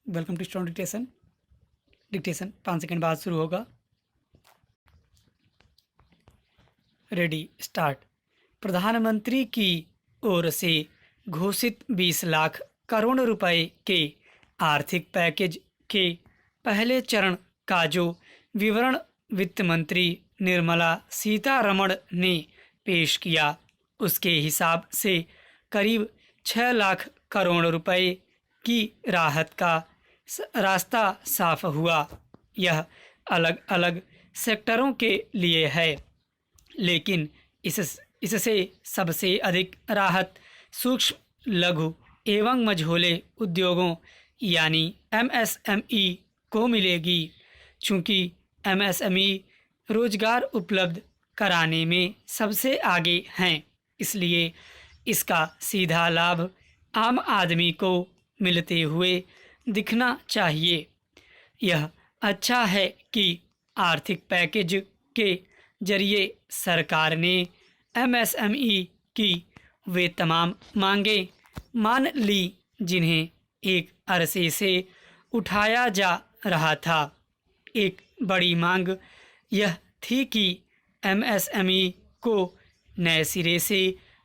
Welcome to student dictation. Dictation 5 second बाद शुरू होगा। Ready start. प्रधानमंत्री की ओर से घोषित 20 लाख करोड़ रुपए के आर्थिक पैकेज के पहले चरण का जो विवरण वित्त मंत्री निर्मला सीतारमण ने पेश किया, उसके हिसाब से करीब 6 लाख करोड़ रुपए की राहत का रास्ता साफ हुआ। यह अलग अलग सेक्टरों के लिए है, लेकिन इससे सबसे अधिक राहत सूक्ष्म लघु एवं मझोले उद्योगों यानी एमएसएमई को मिलेगी। चूँकि एमएसएमई रोजगार उपलब्ध कराने में सबसे आगे हैं, इसलिए इसका सीधा लाभ आम आदमी को मिलते हुए दिखना चाहिए। यह अच्छा है कि आर्थिक पैकेज के जरिए सरकार ने एमएसएमई की वे तमाम मांगें मान ली जिन्हें एक अरसे से उठाया जा रहा था। एक बड़ी मांग यह थी कि एमएसएमई को नए सिरे से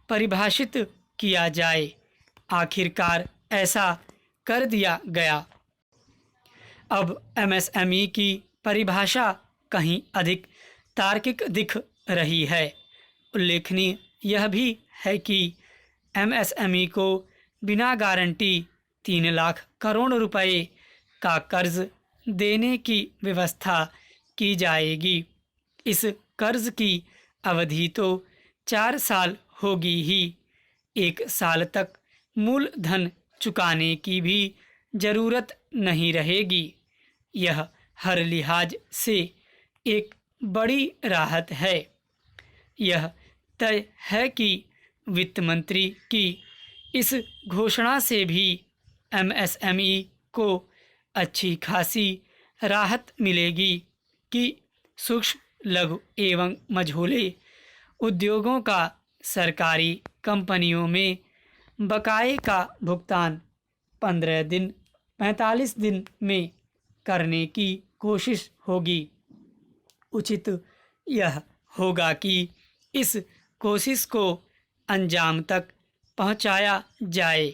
परिभाषित किया जाए। आखिरकार ऐसा कर दिया गया। अब एमएसएमई की परिभाषा कहीं अधिक तार्किक दिख रही है। उल्लेखनीय यह भी है कि एमएसएमई को बिना गारंटी 3 लाख करोड़ रुपए का कर्ज देने की व्यवस्था की जाएगी। इस कर्ज की अवधि तो 4 साल होगी ही। 1 साल तक मूलधन चुकाने की भी जरूरत नहीं रहेगी। यह हर लिहाज से एक बड़ी राहत है। यह तय है कि वित्त मंत्री की इस घोषणा से भी एमएसएमई को अच्छी खासी राहत मिलेगी कि सूक्ष्म लघु एवं मझोले उद्योगों का सरकारी कंपनियों में बकाये का भुगतान 15 दिन 45 दिन में करने की कोशिश होगी। उचित यह होगा कि इस कोशिश को अंजाम तक पहुंचाया जाए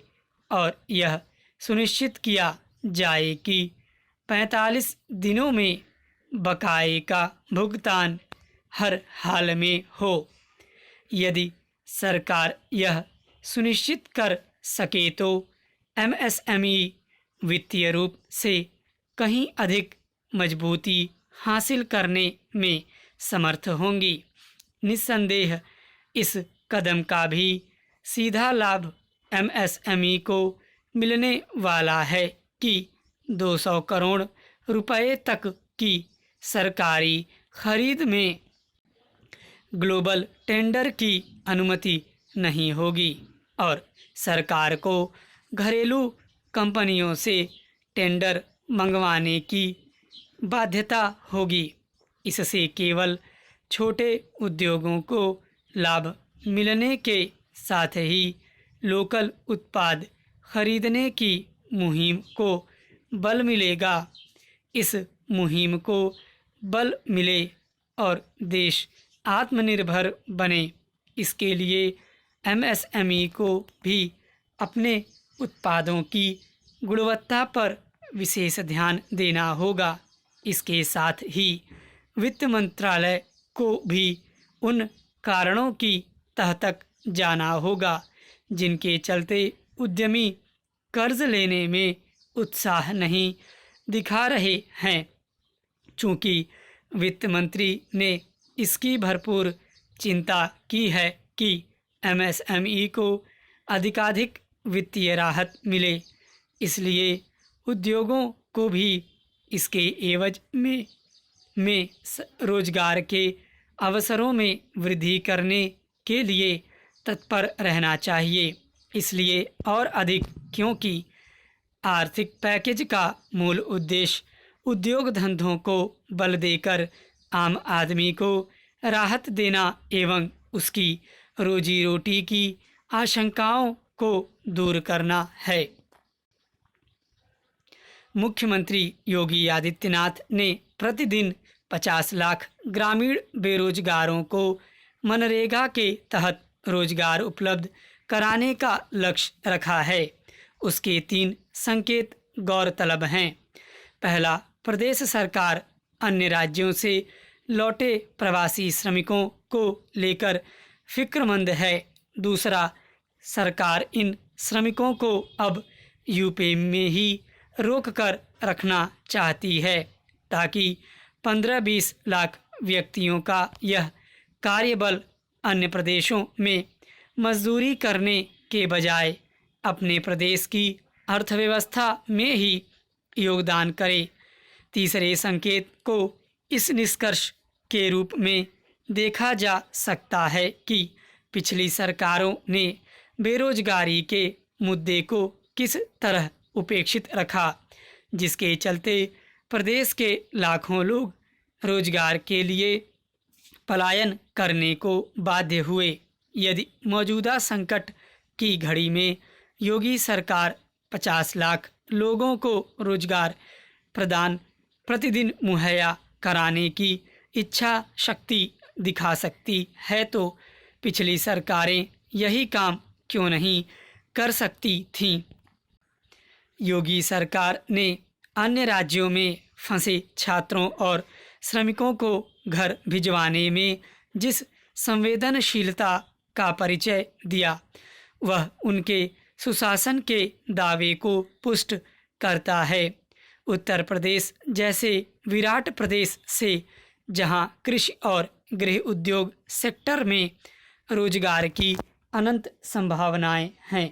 और यह सुनिश्चित किया जाए कि 45 दिनों में बकाये का भुगतान हर हाल में हो। यदि सरकार यह सुनिश्चित कर सके तो एमएसएमई वित्तीय रूप से कहीं अधिक मजबूती हासिल करने में समर्थ होंगी। निस्संदेह इस कदम का भी सीधा लाभ एमएसएमई को मिलने वाला है कि 200 करोड़ रुपए तक की सरकारी खरीद में ग्लोबल टेंडर की अनुमति नहीं होगी और सरकार को घरेलू कंपनियों से टेंडर मंगवाने की बाध्यता होगी। इससे केवल छोटे उद्योगों को लाभ मिलने के साथ ही लोकल उत्पाद खरीदने की मुहिम को बल मिलेगा। इस मुहिम को बल मिले और देश आत्मनिर्भर बने, इसके लिए एमएसएमई को भी अपने उत्पादों की गुणवत्ता पर विशेष ध्यान देना होगा। इसके साथ ही वित्त मंत्रालय को भी उन कारणों की तह तक जाना होगा जिनके चलते उद्यमी कर्ज लेने में उत्साह नहीं दिखा रहे हैं। चूँकि वित्त मंत्री ने इसकी भरपूर चिंता की है कि एमएसएमई को अधिकाधिक वित्तीय राहत मिले, इसलिए उद्योगों को भी इसके एवज में रोजगार के अवसरों में वृद्धि करने के लिए तत्पर रहना चाहिए। इसलिए और अधिक क्योंकि आर्थिक पैकेज का मूल उद्देश्य उद्योग धंधों को बल देकर आम आदमी को राहत देना एवं उसकी रोजी रोटी की आशंकाओं को दूर करना है। मुख्यमंत्री योगी आदित्यनाथ ने प्रतिदिन 50 लाख ग्रामीण बेरोजगारों को मनरेगा के तहत रोजगार उपलब्ध कराने का लक्ष्य रखा है। उसके 3 संकेत गौरतलब हैं। पहला, प्रदेश सरकार अन्य राज्यों से लौटे प्रवासी श्रमिकों को लेकर फिक्रमंद है। दूसरा, सरकार इन श्रमिकों को अब यूपी में ही रोककर रखना चाहती है ताकि 15-20 लाख व्यक्तियों का यह कार्यबल अन्य प्रदेशों में मजदूरी करने के बजाय अपने प्रदेश की अर्थव्यवस्था में ही योगदान करे। तीसरे संकेत को इस निष्कर्ष के रूप में देखा जा सकता है कि पिछली सरकारों ने बेरोजगारी के मुद्दे को किस तरह उपेक्षित रखा, जिसके चलते प्रदेश के लाखों लोग रोजगार के लिए पलायन करने को बाध्य हुए। यदि मौजूदा संकट की घड़ी में योगी सरकार 50 लाख लोगों को रोजगार प्रदान प्रतिदिन मुहैया कराने की इच्छा शक्ति दिखा सकती है तो पिछली सरकारें यही काम क्यों नहीं कर सकती थीं। योगी सरकार ने अन्य राज्यों में फंसे छात्रों और श्रमिकों को घर भिजवाने में जिस संवेदनशीलता का परिचय दिया वह उनके सुशासन के दावे को पुष्ट करता है। उत्तर प्रदेश जैसे विराट प्रदेश से जहां कृषि और गृह उद्योग सेक्टर में रोजगार की अनंत संभावनाएं हैं,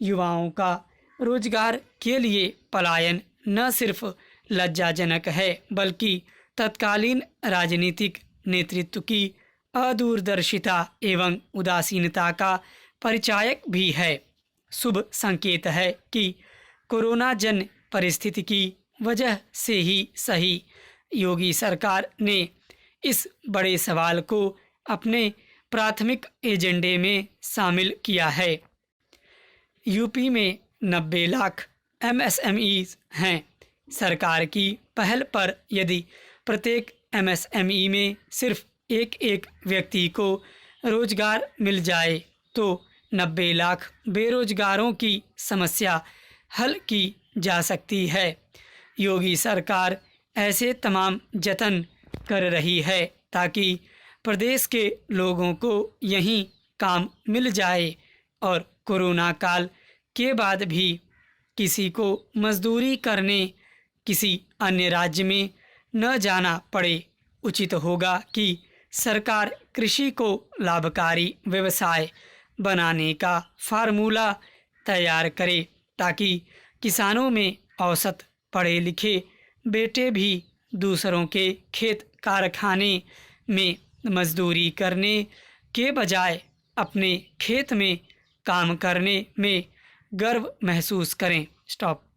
युवाओं का रोजगार के लिए पलायन न सिर्फ लज्जाजनक है बल्कि तत्कालीन राजनीतिक नेतृत्व की अदूरदर्शिता एवं उदासीनता का परिचायक भी है। शुभ संकेत है कि कोरोना जन्य परिस्थिति की वजह से ही सही योगी सरकार ने इस बड़े सवाल को अपने प्राथमिक एजेंडे में शामिल किया है। यूपी में 90 लाख MSMEs हैं। सरकार की पहल पर यदि प्रत्येक MSME में सिर्फ एक व्यक्ति को रोजगार मिल जाए तो 90 लाख बेरोजगारों की समस्या हल की जा सकती है। योगी सरकार ऐसे तमाम जतन कर रही है ताकि प्रदेश के लोगों को यहीं काम मिल जाए और कोरोना काल के बाद भी किसी को मजदूरी करने किसी अन्य राज्य में न जाना पड़े। उचित होगा कि सरकार कृषि को लाभकारी व्यवसाय बनाने का फार्मूला तैयार करे ताकि किसानों में औसत पढ़े लिखे बेटे भी दूसरों के खेत कारखाने में मजदूरी करने के बजाय अपने खेत में काम करने में गर्व महसूस करें। स्टॉप।